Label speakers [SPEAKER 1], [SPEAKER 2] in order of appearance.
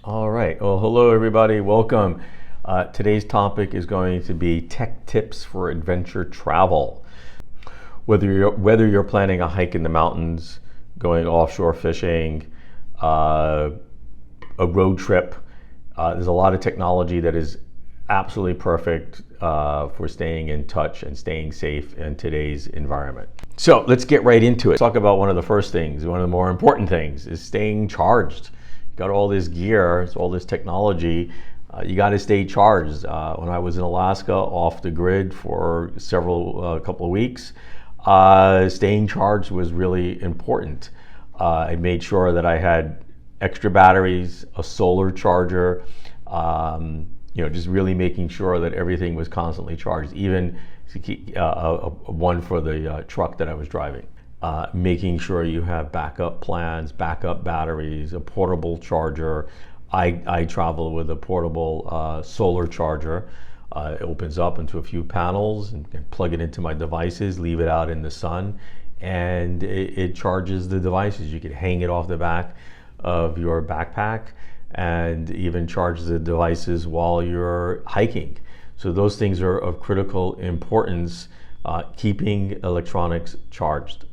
[SPEAKER 1] All right. Well, hello everybody. Welcome. Today's topic is going to be tech tips for adventure travel. Whether you're planning a hike in the mountains, going offshore fishing, a road trip, there's a lot of technology that is absolutely perfect for staying in touch and staying safe in today's environment. So let's get right into it. Talk about one of the first things, one of the more important things is staying charged. Got all this gear, all this technology, you got to stay charged. When I was in Alaska, off the grid for a couple of weeks, staying charged was really important. I made sure that I had extra batteries, a solar charger, just really making sure that everything was constantly charged, even one for the truck that I was driving. Making sure you have backup plans, backup batteries, a portable charger. I travel with a portable solar charger. It opens up into a few panels and plug it into my devices, leave it out in the sun, and it charges the devices. You can hang it off the back of your backpack and even charge the devices while you're hiking. So those things are of critical importance, keeping electronics charged.